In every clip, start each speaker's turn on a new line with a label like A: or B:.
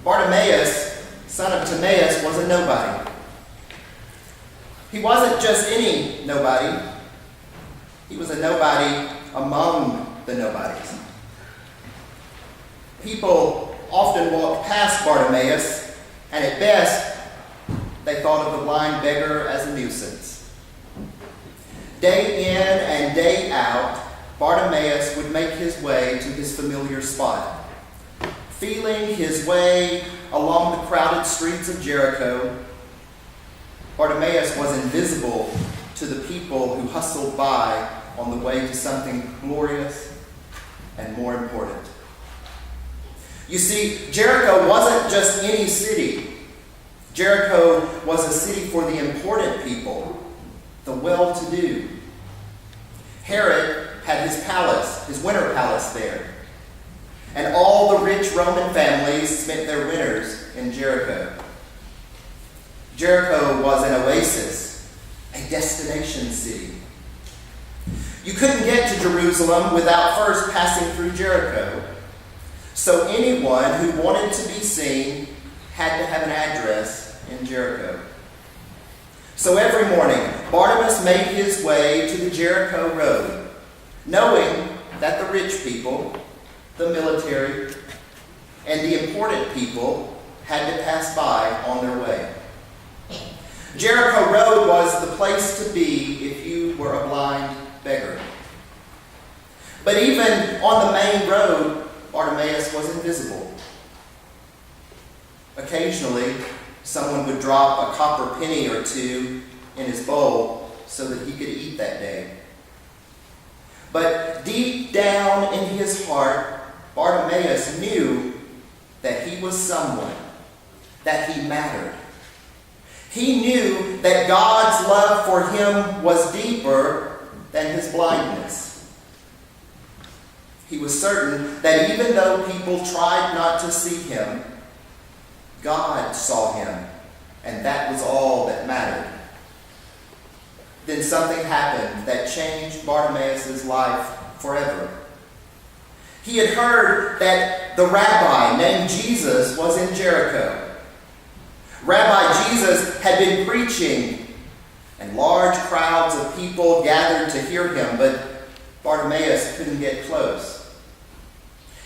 A: Bartimaeus, son of Timaeus, was a nobody. He wasn't just any nobody. He was a nobody among the nobodies. People often walked past Bartimaeus, and at best, they thought of the blind beggar as a nuisance. Day in and day out, Bartimaeus would make his way to his familiar spot. Feeling his way along the crowded streets of Jericho, Bartimaeus was invisible to the people who hustled by on the way to something glorious and more important. You see, Jericho wasn't just any city. Jericho was a city for the important people, the well-to-do. Herod had his palace, his winter palace there. And all the rich Roman families spent their winters in Jericho. Jericho was an oasis, a destination city. You couldn't get to Jerusalem without first passing through Jericho. So anyone who wanted to be seen had to have an address in Jericho. So every morning, Bartimaeus made his way to the Jericho road, knowing that the rich people, the military, and the important people had to pass by on their way. Jericho Road was the place to be if you were a blind beggar. But even on the main road, Bartimaeus was invisible. Occasionally, someone would drop a copper penny or two in his bowl so that he could eat that day. But deep down in his heart, Bartimaeus knew that he was someone, that he mattered. He knew that God's love for him was deeper than his blindness. He was certain that even though people tried not to see him, God saw him, and that was all that mattered. Then something happened that changed Bartimaeus' life forever. He had heard that the rabbi named Jesus was in Jericho. Rabbi Jesus had been preaching, and large crowds of people gathered to hear him, but Bartimaeus couldn't get close.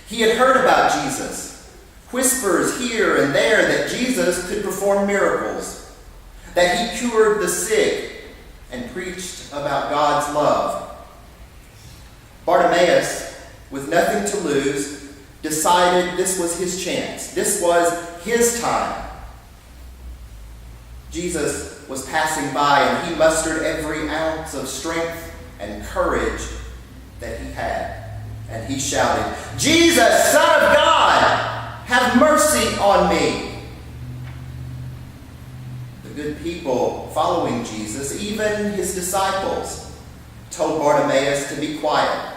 A: He had heard about Jesus, whispers here and there that Jesus could perform miracles, that he cured the sick and preached about God's love. Bartimaeus, with nothing to lose, decided this was his chance. This was his time. Jesus was passing by, and he mustered every ounce of strength and courage that he had. And he shouted, "Jesus, Son of God, have mercy on me." The good people following Jesus, even his disciples, told Bartimaeus to be quiet.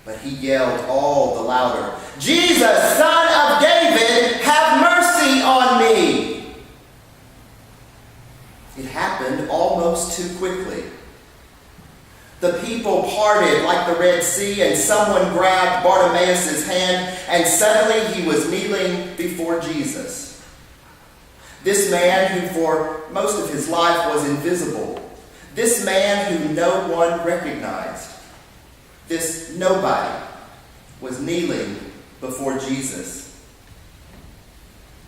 A: But he yelled all the louder, "Jesus, Son of David, have mercy on me." It happened almost too quickly. The people parted like the Red Sea, and someone grabbed Bartimaeus' hand, and suddenly he was kneeling before Jesus. This man who for most of his life was invisible. This man who no one recognized. This nobody was kneeling before Jesus.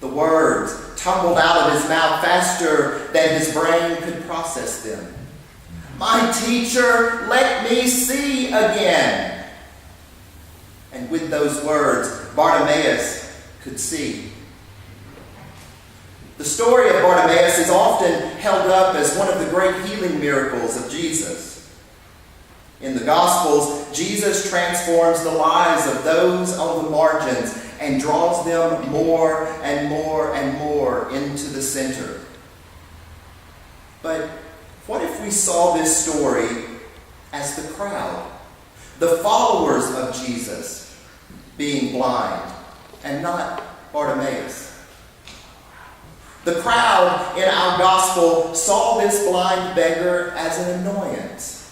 A: The words tumbled out of his mouth faster than his brain could process them. "My teacher, let me see again." And with those words, Bartimaeus could see. The story of Bartimaeus is often held up as one of the great healing miracles of Jesus. In the Gospels, Jesus transforms the lives of those on the margins and draws them more and more and more into the center. But what if we saw this story as the crowd, the followers of Jesus, being blind, and not Bartimaeus? The crowd in our gospel saw this blind beggar as an annoyance,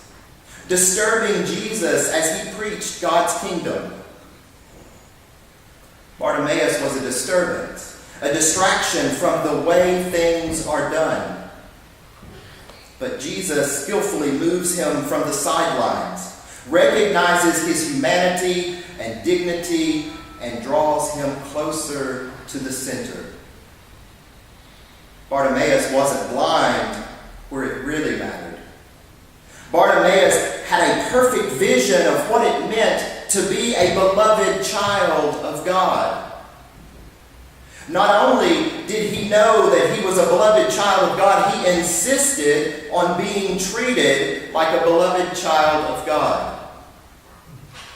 A: disturbing Jesus as he preached God's kingdom. Bartimaeus was a disturbance. a distraction from the way things are done. But Jesus skillfully moves him from the sidelines, recognizes his humanity and dignity, and draws him closer to the center. Bartimaeus wasn't blind where it really mattered. Bartimaeus had a perfect vision of what it meant to be a beloved child of God. Not only did he know that he was a beloved child of God, he insisted on being treated like a beloved child of God.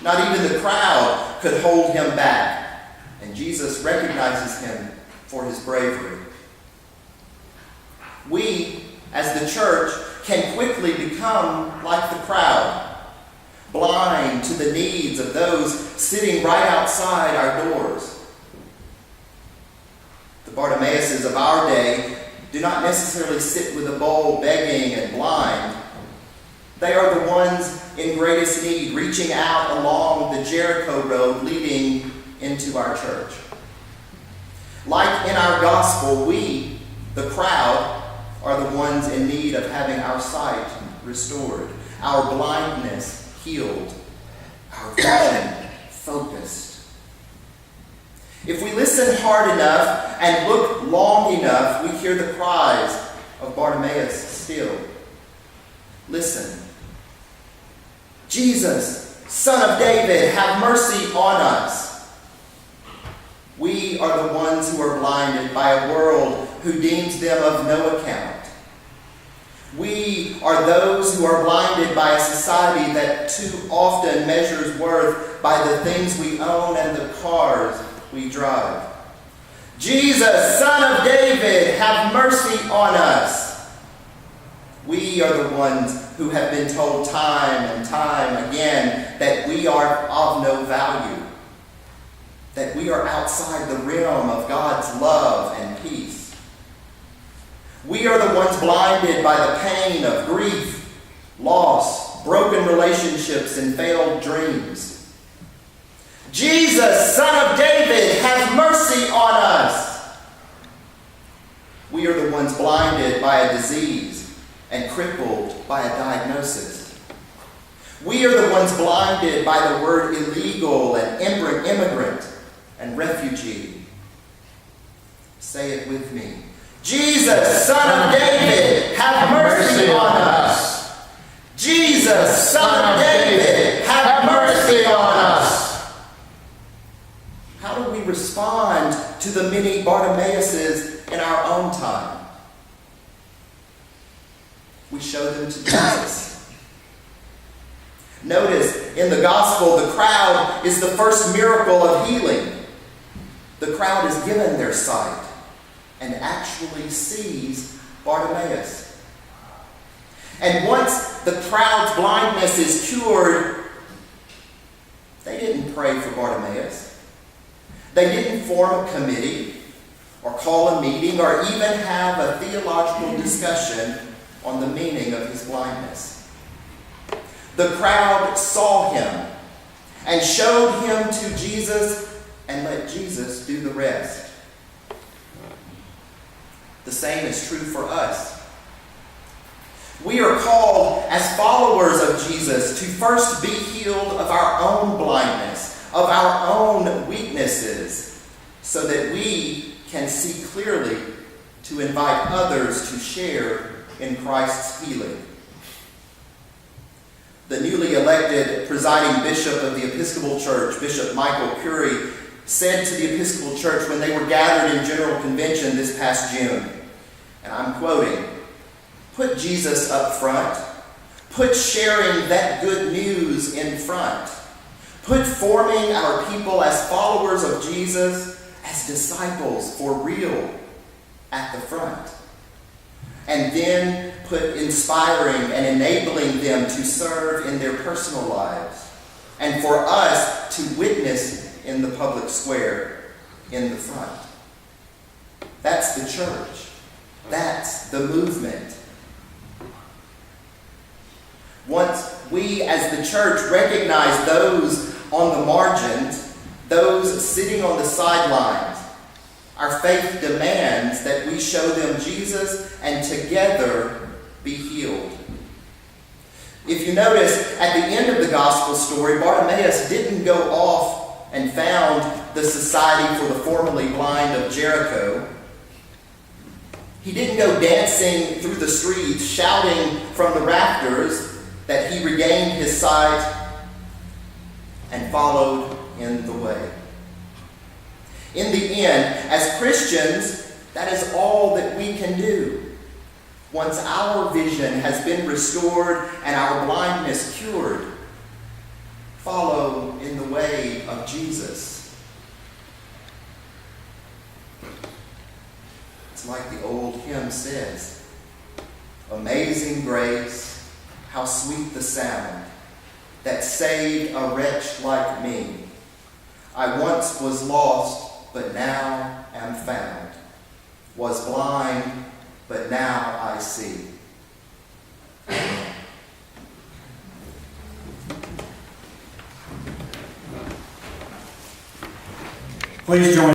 A: Not even the crowd could hold him back, and Jesus recognizes him for his bravery. We, as the church, can quickly become like the crowd, blind to the needs of those sitting right outside our doors. The Bartimaeuses of our day do not necessarily sit with a bowl begging and blind. They are the ones in greatest need, reaching out along the Jericho road leading into our church. Like in our gospel, we, the crowd, are the ones in need of having our sight restored, our blindness healed, our vision focused. If we listen hard enough and look long enough, we hear the cries of Bartimaeus still. Listen. Jesus, Son of David, have mercy on us. We are the ones who are blinded by a world who deems them of no account. We are those who are blinded by a society that too often measures worth by the things we own and the cars we drive. Jesus, Son of David, have mercy on us. We are the ones who have been told time and time again that we are of no value, that we are outside the realm of God's love and peace. We are the ones blinded by the pain of grief, loss, broken relationships, and failed dreams. Jesus, Son of David, have mercy on us. We are the ones blinded by a disease and crippled by a diagnosis. We are the ones blinded by the word illegal and immigrant and refugee. Say it with me. Jesus, Son of David, have mercy on us. Jesus, Son of David, have mercy on us. How do we respond to the many Bartimaeuses in our own time? We show them to Jesus. Notice in the gospel, the crowd is the first miracle of healing. The crowd is given their sight and actually sees Bartimaeus. And once the crowd's blindness is cured, they didn't pray for Bartimaeus. They didn't form a committee or call a meeting or even have a theological discussion on the meaning of his blindness. The crowd saw him and showed him to Jesus and let Jesus do the rest. The same is true for us. We are called as followers of Jesus to first be healed of our own blindness, of our own weaknesses, so that we can see clearly to invite others to share in Christ's healing. The newly elected presiding bishop of the Episcopal Church, Bishop Michael Curry, said to the Episcopal Church when they were gathered in General Convention this past June, and I'm quoting, "Put Jesus up front. Put sharing that good news in front. Put forming our people as followers of Jesus, as disciples for real, at the front. And then put inspiring and enabling them to serve in their personal lives, and for us to witness in the public square in the front." That's the church. That's the movement. Once we as the church recognize those on the margins, those sitting on the sidelines, Our faith demands that we show them Jesus and together be healed. If you notice, at the end of the gospel story, Bartimaeus didn't go off and found the Society for the Formerly Blind of Jericho. He didn't go dancing through the streets, shouting from the rafters that he regained his sight and followed in the way. In the end, as Christians, that is all that we can do. Once our vision has been restored and our blindness cured, follow in the way of Jesus. It's like the old hymn says, "Amazing grace, how sweet the sound that saved a wretch like me. I once was lost, but now am found. Was blind, but now I see."
B: Please join